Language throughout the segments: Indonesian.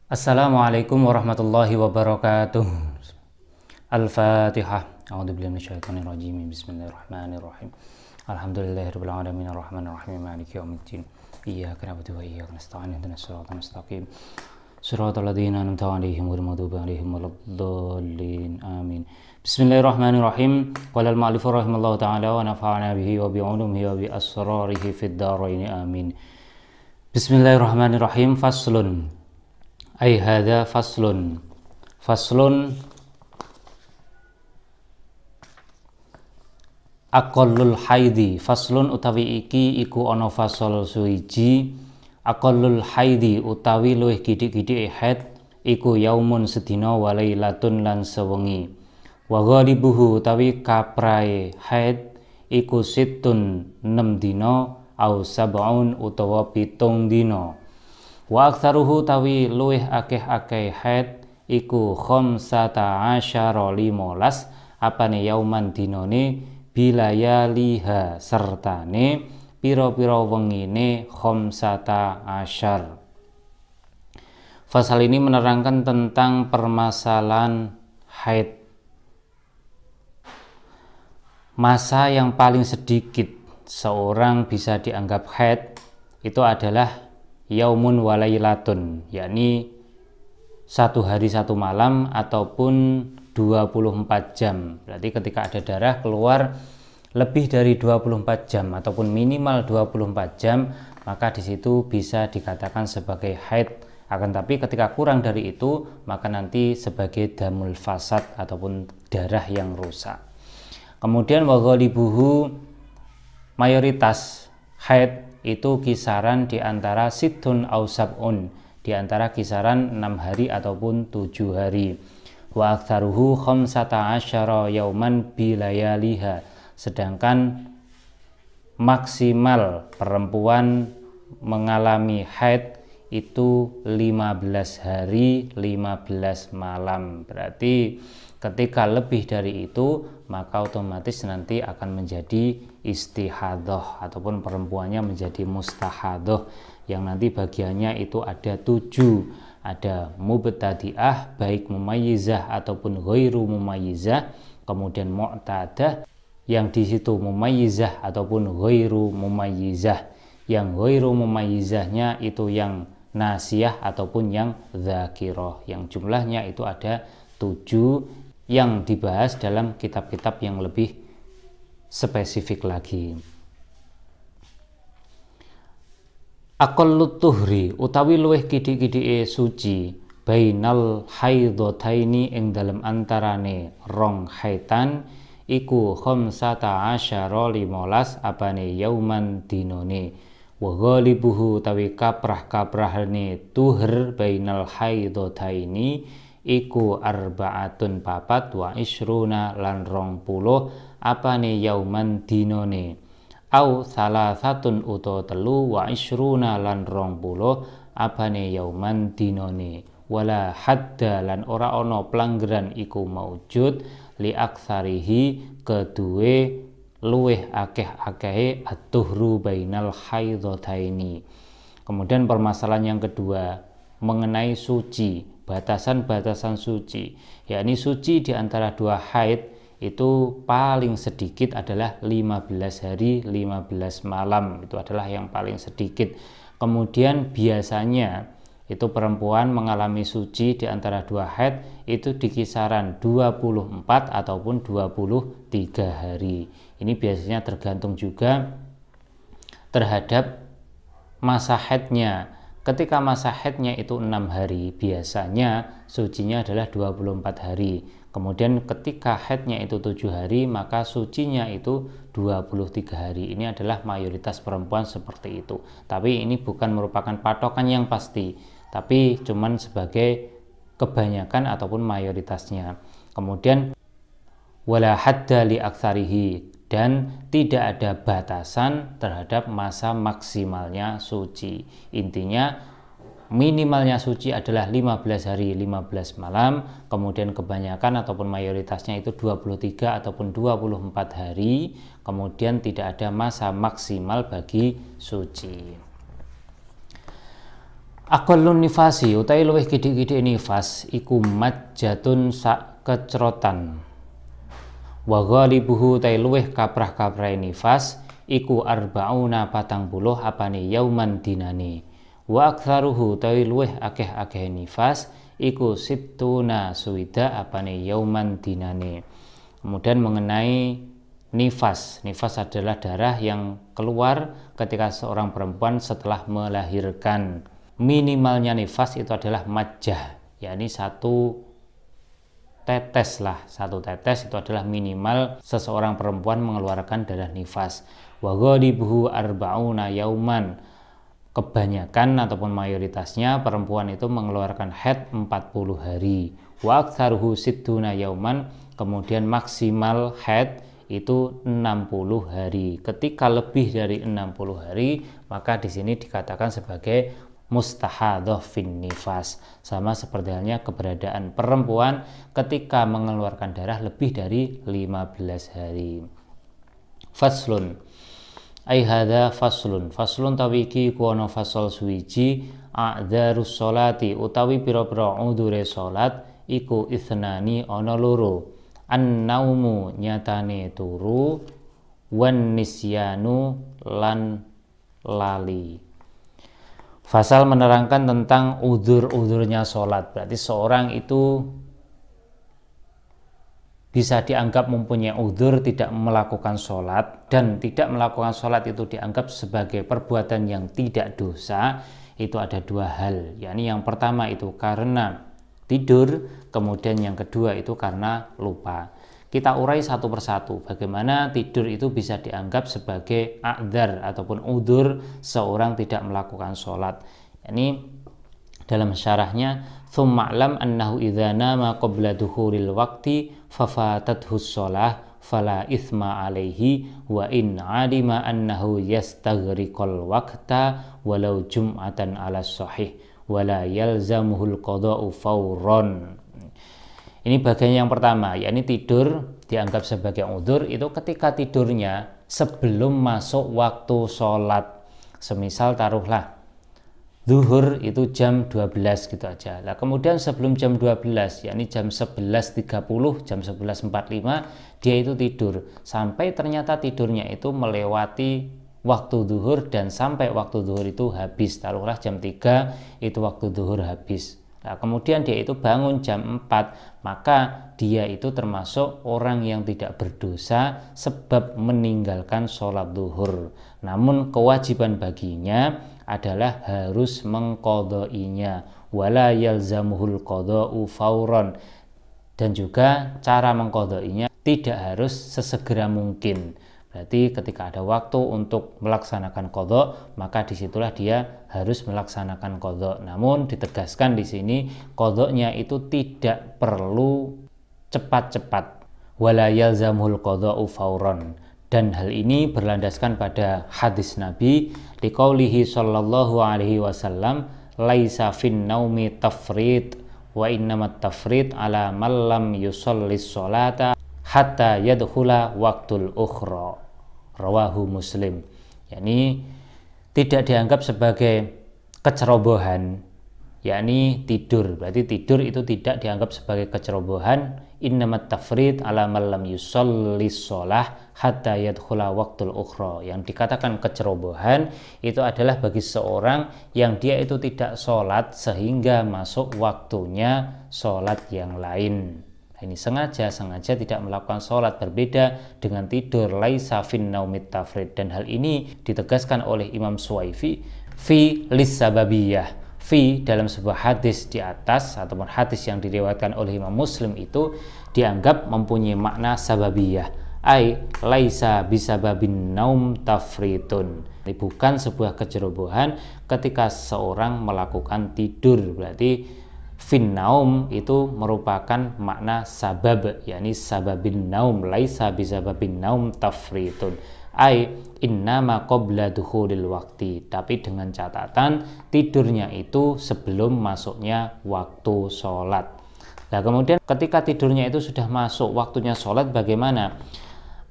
Assalamualaikum warahmatullahi wabarakatuh. Al-Fatihah. A'udzubillahi minasyaitonirrajim. Bismillahirrahmanirrahim. Alhamdulillahirabbil alamin arrahmanir rahim maliki yaumiddin. Iyyaka na'budu wa iyyaka nasta'in ihdinas siratal mustaqim. Shiratal ladzina an'amta 'alaihim ghairil maghdubi 'alaihim waladdallin. Amin. Bismillahirrahmanirrahim. Qala al-mu'allif rahimallahu ta'ala wa nafa'ana bihi wa bi 'ulumihi wa bi asrarihi fid dharain. Amin. Bismillahirrahmanirrahim. Faslun. Ai hadza faslun. Faslun aqallul haidi. Faslun utawi iki iku ana fasal suwiji. Aqallul haidi utawi luwih githik-githike haid iku yaumun sedina wa lailatun lan sewengi. Wa ghalibuhu utawi kaprae haid iku situn 6 dina au sab'un utawa 7 dina. Wa aktsaruhu tawi luwih akeh-akeh haid iku khamsata asyara 15 apane yauman dinane bilayaliha sertane pira-pira wengine khamsata asyar. Fasal ini menerangkan tentang permasalahan haid. Masa yang paling sedikit seorang bisa dianggap haid itu adalah yaumun walailatun, yakni 1 hari 1 malam ataupun 24 jam. Berarti ketika ada darah keluar lebih dari 24 jam ataupun minimal 24 jam, maka di situ bisa dikatakan sebagai haid. Akan tapi ketika kurang dari itu, maka nanti sebagai damul fasad ataupun darah yang rusak. Kemudian wa ghalibuhu, mayoritas haid itu kisaran di antara situn au sab'un, di antara kisaran 6 hari ataupun 7 hari. Wa aktsaruhu khamsata asyara yauman bilayaliha, sedangkan maksimal perempuan mengalami haid itu 15 hari 15 malam. Berarti ketika lebih dari itu, maka otomatis nanti akan menjadi istihadhah ataupun perempuannya menjadi mustahadhah, yang nanti bagiannya itu ada 7. Ada mubtadi'ah baik mumayyizah ataupun ghairu mumayyizah, kemudian mu'tadah yang di situ mumayyizah ataupun ghairu mumayyizah. Yang ghairu mumayyizahnya itu yang nasiyah ataupun yang dzakirah, yang jumlahnya itu ada 7 yang dibahas dalam kitab-kitab yang lebih spesifik lagi. Aqallut tuhri utawi luwih kidik-kidike suci bainal haidhataini ing dalem antarane rong haitan iku khamsata asyara 15 apane yauman dinone. Wa ghalibuhu utawi kaprah-kaprahane tuhr bainal haidhataini iku arba'atun 4 wa isruna lan 20 apane yauman dinone. Au salasatun uta 3 wa isruna lan 20 apane yauman dinone. Wala hadda lan ora ana pelanggaran iku maujud li aksarihi kedue luweh akeh-akehe at-tuhru bainal haidhataini. Kemudian permasalahan yang kedua mengenai suci, batasan-batasan suci, yakni suci di antara 2 haid itu paling sedikit adalah 15 hari 15 malam, itu adalah yang paling sedikit. Kemudian biasanya itu perempuan mengalami suci di antara 2 haid itu di kisaran 24 ataupun 23 hari. Ini biasanya tergantung juga terhadap masa haidnya. Ketika masa haidnya itu 6 hari, biasanya sucinya adalah 24 hari. Kemudian ketika haidnya itu 7 hari, maka sucinya itu 23 hari. Ini adalah mayoritas perempuan seperti itu. Tapi ini bukan merupakan patokan yang pasti, tapi cuman sebagai kebanyakan ataupun mayoritasnya. Kemudian wala hadda li aktsarihi, dan tidak ada batasan terhadap masa maksimalnya suci. Intinya minimalnya suci adalah 15 hari 15 malam, kemudian kebanyakan ataupun mayoritasnya itu 23 ataupun 24 hari, kemudian tidak ada masa maksimal bagi suci. Aqallun nifasi utawi luwih kidik-kidik nifas iku majjatun sak kecrotan. Wa ghalibuhu utawi luwih kaprah-kaprah nifas iku arbauna 40 apane yauman dinane. Wa aktsaruhu utawi luwih akeh-akeh nifas iku sittuna suwida apane yauman dinane. Kemudian mengenai nifas adalah darah yang keluar ketika seorang perempuan setelah melahirkan. Minimalnya nifas itu adalah majjah, yakni satu tetes itu adalah minimal seseorang perempuan mengeluarkan darah nifas. Wa ghalibuhu arba'una yauman, kebanyakan ataupun mayoritasnya perempuan itu mengeluarkan haid 40 hari. Wa aktsaruhu sittuna yauman, kemudian maksimal haid itu 60 hari. Ketika lebih dari 60 hari, maka di sini dikatakan sebagai mustahadhah fin nifas. Sama seperti halnya keberadaan perempuan ketika mengeluarkan darah lebih dari 15 hari. Faslun ai hadza faslun tawiki kuono fasol suwiji a'dzarus sholati utawi pira-pira udhure salat iku ithnani ana loro. An-naumu nyatane turu, wan nisyanu lan lali. Fasal menerangkan tentang udzur-udzurnya sholat. Berarti seorang itu bisa dianggap mempunyai udzur tidak melakukan sholat, dan tidak melakukan sholat itu dianggap sebagai perbuatan yang tidak dosa. Itu ada dua hal, yakni yang pertama itu karena tidur, kemudian yang kedua itu karena lupa. Kita urai satu persatu bagaimana tidur itu bisa dianggap sebagai a'dzar ataupun udzur seorang tidak melakukan sholat. Ini dalam syarahnya, tsumma alam annahu idza nama qabla dukhulil waqti fafatathu shalah fala itsma alaihi wa in alima annahu yastaghriqal waqta walau jum'atan ala sahih wala yalzamuhul qada'u fawran. Ini bagian yang pertama, yakni tidur dianggap sebagai udzur itu ketika tidurnya sebelum masuk waktu sholat. Semisal taruhlah zuhur itu jam 12 gitu aja. Nah, kemudian sebelum jam 12, yakni jam 11.30, jam 11.45 dia itu tidur. Sampai ternyata tidurnya itu melewati waktu zuhur dan sampai waktu zuhur itu habis. Taruhlah jam 3 itu waktu zuhur habis. Nah, kemudian dia itu bangun jam 4, maka dia itu termasuk orang yang tidak berdosa sebab meninggalkan sholat zuhur. Namun kewajiban baginya adalah harus mengqadainya, wala yalzamuhul qada'u fauron, dan juga cara mengqadainya tidak harus sesegera mungkin. Berarti ketika ada waktu untuk melaksanakan qadha, maka disitulah dia harus melaksanakan qadha. Namun ditegaskan di sini qadhanya itu tidak perlu cepat-cepat. Wala yalzamul qadha'u fauron. Dan hal ini berlandaskan pada hadis Nabi liqaulihi sallallahu alaihi wasallam, laisa fin naumi tafrid wa innamat tafrid ala man lam yusallis sholata hatta yadkhula waktul ukhra. Rawahu Muslim. yakni tidak dianggap sebagai kecerobohan, yakni tidur. Berarti tidur itu tidak dianggap sebagai kecerobohan. Innamat tafrid ala man lam yusallis shalah hatta yadkhula waqtul ukhra. Yang dikatakan kecerobohan itu adalah bagi seorang yang dia itu tidak sholat sehingga masuk waktunya sholat yang lain. Ini sengaja tidak melakukan sholat, berbeda dengan tidur. Laisa fin naumit tafrid. Dan hal ini ditegaskan oleh Imam Suwaifi fi lissababiyah. Fi dalam sebuah hadis di atas ataupun hadis yang diriwayatkan oleh Imam Muslim itu dianggap mempunyai makna sababiyah. Ai laisa bisababin naum tafritun. Ini bukan sebuah kecerobohan ketika seorang melakukan tidur. Berarti fin naum itu merupakan makna sabab, yakni sababin naum, laisa bisababin naum tafritun. Ai innama qabla dukhulil waqti, tapi dengan catatan tidurnya itu sebelum masuknya waktu sholat. Nah kemudian ketika tidurnya itu sudah masuk waktunya sholat bagaimana?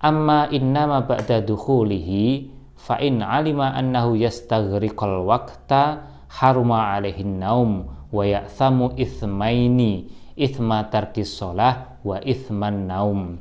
Amma innama ba'da dukhulihi fa in alima annahu yastaghriqal waqta haruma alaihin naum wa ya'thamu ithmaini, ithma tarkis shalah wa ithman naum.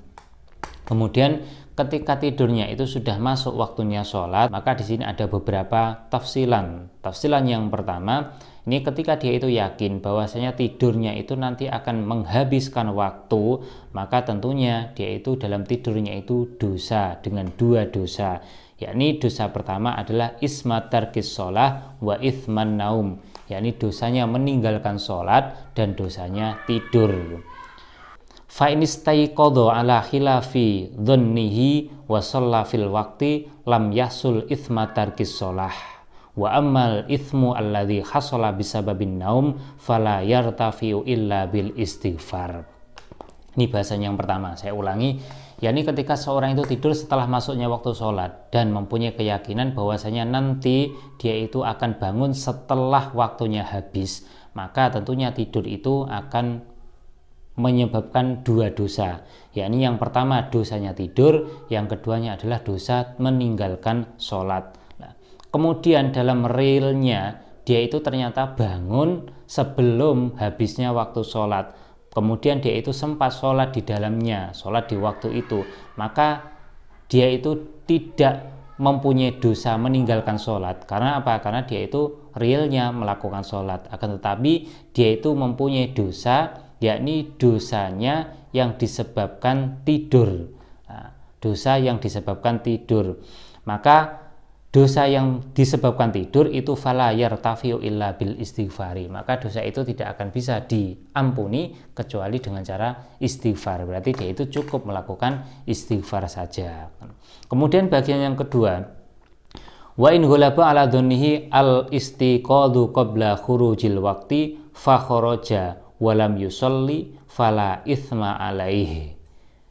Kemudian ketika tidurnya itu sudah masuk waktunya sholat, maka di sini ada beberapa tafsilan. Tafsilan yang pertama, ini ketika dia itu yakin bahwasanya tidurnya itu nanti akan menghabiskan waktu, maka tentunya dia itu dalam tidurnya itu dosa dengan dua dosa. Yakni dosa pertama adalah isma tarkis sholah wa ithman naum, yakni dosanya meninggalkan sholat dan dosanya tidur. Fa in istayqadha ala khilafi dhannihi wa shalla fil waqti lam yahsul ithma tarkis shalah wa ammal ithmu alladhi hasala bisababin naum fala yartafi'u illa bil istighfar. Ini bahasan yang pertama, saya ulangi, yakni ketika seorang itu tidur setelah masuknya waktu sholat dan mempunyai keyakinan bahwasanya nanti dia itu akan bangun setelah waktunya habis, maka tentunya tidur itu akan menyebabkan dua dosa, yakni yang pertama dosanya tidur, yang keduanya adalah dosa meninggalkan sholat. Nah, kemudian dalam realnya dia itu ternyata bangun sebelum habisnya waktu sholat, kemudian dia itu sempat sholat di dalamnya, sholat di waktu itu, maka dia itu tidak mempunyai dosa meninggalkan sholat. Karena apa? Karena dia itu realnya melakukan sholat, akan tetapi dia itu mempunyai dosa, yakni dosanya yang disebabkan tidur. Nah, dosa yang disebabkan tidur, maka dosa yang disebabkan tidur itu fala yartafi'u illa bil istighfari, maka dosa itu tidak akan bisa diampuni kecuali dengan cara istighfar. Berarti dia itu cukup melakukan istighfar saja. Kemudian bagian yang kedua, wa in ghalaba ala dhannihi al istiqadhu qabla khurujil waqti fa kharaja walam yusolli fala ithma alaihi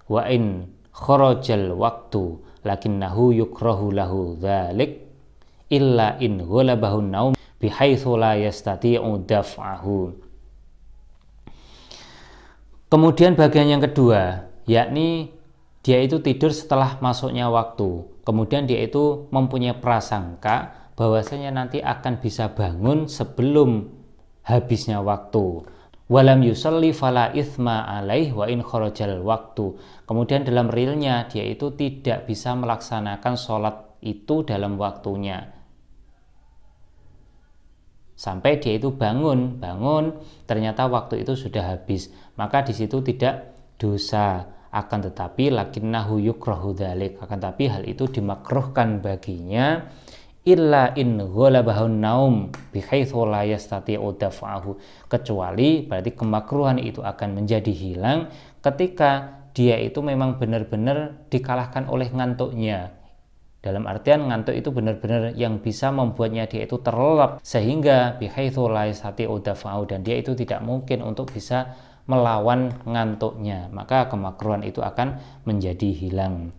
wa in kharajal waktu lakinnahu yukrahu lahu dzalik illa in ghalabahu naum bihaitsu la yastati'u daf'ahu. Kemudian bagian yang kedua, yakni dia itu tidur setelah masuknya waktu, kemudian dia itu mempunyai prasangka bahwasanya nanti akan bisa bangun sebelum habisnya waktu. Walam yusalli fala ithma alaih wa in kharajal waktu. Kemudian dalam realnya dia itu tidak bisa melaksanakan sholat itu dalam waktunya sampai dia itu bangun ternyata waktu itu sudah habis, maka di situ tidak dosa. Akan tetapi lakinnahu yukrahu dzalik, akan tapi hal itu dimakruhkan baginya illa in ghalabahun naum bihaitsu la yastati'u daf'ahu, kecuali berarti kemakruhan itu akan menjadi hilang ketika dia itu memang benar-benar dikalahkan oleh ngantuknya. Dalam artian ngantuk itu benar-benar yang bisa membuatnya dia itu terlelap sehingga bihaitsu la yastati'u daf'ahu, dan dia itu tidak mungkin untuk bisa melawan ngantuknya, maka kemakruhan itu akan menjadi hilang.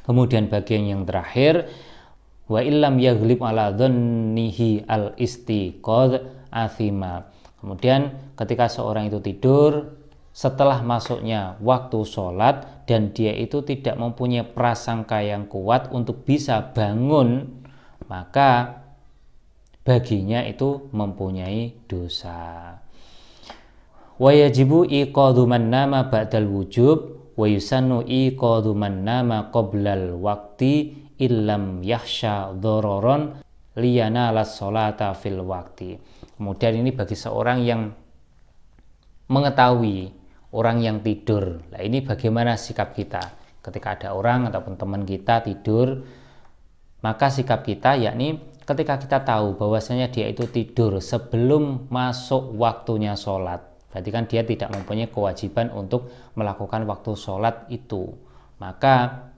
Kemudian bagian yang terakhir, wa illam yaghlib ala dhannihi al istiqadh athima. Kemudian ketika seorang itu tidur setelah masuknya waktu sholat dan dia itu tidak mempunyai prasangka yang kuat untuk bisa bangun, maka baginya itu mempunyai dosa. Wa yajibu iqadhu man nama ba'dal wujub wa yusannu iqadhu man nama qoblal waqti illam yahsha dhororon liyana las sholata fil wakti. Kemudian ini bagi seorang yang mengetahui orang yang tidur. Nah, ini bagaimana sikap kita ketika ada orang ataupun teman kita tidur, maka sikap kita yakni ketika kita tahu bahwasanya dia itu tidur sebelum masuk waktunya sholat, berarti kan dia tidak mempunyai kewajiban untuk melakukan waktu sholat itu, maka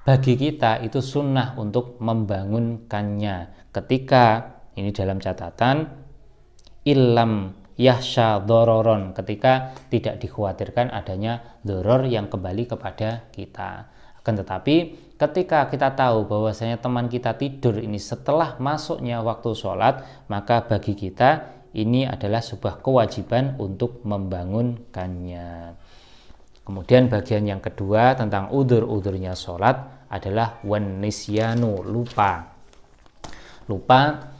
bagi kita itu sunnah untuk membangunkannya ketika, ini dalam catatan, illam yahsha dhororon, ketika tidak dikhawatirkan adanya dhoror yang kembali kepada kita. Akan tetapi ketika kita tahu bahwasanya teman kita tidur ini setelah masuknya waktu sholat, maka bagi kita ini adalah sebuah kewajiban untuk membangunkannya. Kemudian bagian yang kedua tentang udzur-udzurnya sholat adalah wan nisyanu, lupa. Lupa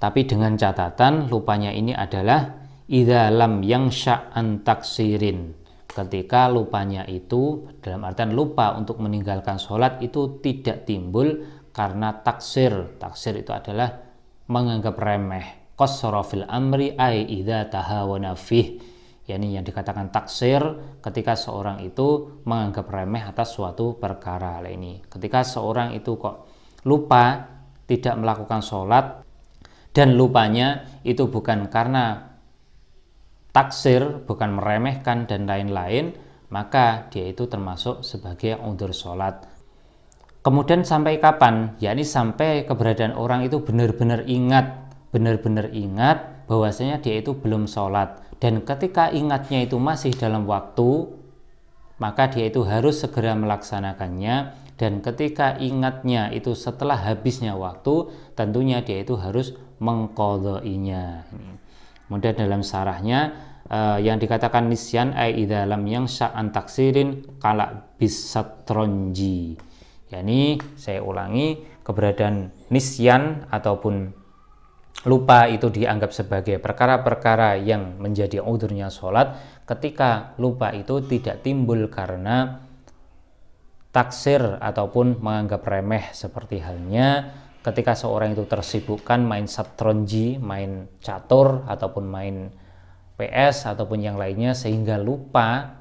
Tapi dengan catatan lupanya ini adalah idza lam yangsha an taksirin. Ketika lupanya itu dalam artian lupa untuk meninggalkan sholat itu tidak timbul karena taksir. Taksir itu adalah menganggap remeh. Qassara fil amri ay idza tahawana fih. Yani yang dikatakan taksir ketika seorang itu menganggap remeh atas suatu perkara. Ini ketika seorang itu kok lupa tidak melakukan sholat dan lupanya itu bukan karena taksir, bukan meremehkan dan lain-lain, maka dia itu termasuk sebagai udhur sholat. Kemudian sampai kapan? Yakni sampai keberadaan orang itu benar-benar ingat bahwasanya dia itu belum sholat. Dan ketika ingatnya itu masih dalam waktu, maka dia itu harus segera melaksanakannya. Dan ketika ingatnya itu setelah habisnya waktu, tentunya dia itu harus mengqadha'inya. Kemudian dalam syarahnya yang dikatakan nisyan ai idza lam yangsha an taksirin kala bisatronji. Yani saya ulangi, keberadaan nisyan ataupun lupa itu dianggap sebagai perkara-perkara yang menjadi udhurnya sholat ketika lupa itu tidak timbul karena taksir ataupun menganggap remeh, seperti halnya ketika seorang itu tersibukkan main satronji, main catur ataupun main PS ataupun yang lainnya sehingga lupa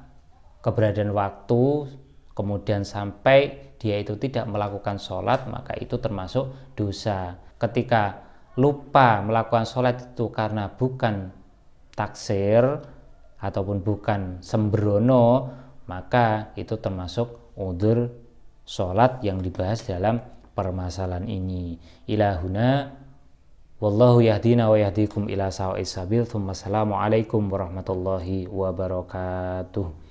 keberadaan waktu, kemudian sampai dia itu tidak melakukan sholat, maka itu termasuk dosa. Ketika lupa melakukan sholat itu karena bukan taksir ataupun bukan sembrono, maka itu termasuk udhur sholat yang dibahas dalam permasalahan ini. Ilahuna wallahu yahdina wa yahdikum ila sawa'is sabil. Assalamualaikum warahmatullahi wabarakatuh.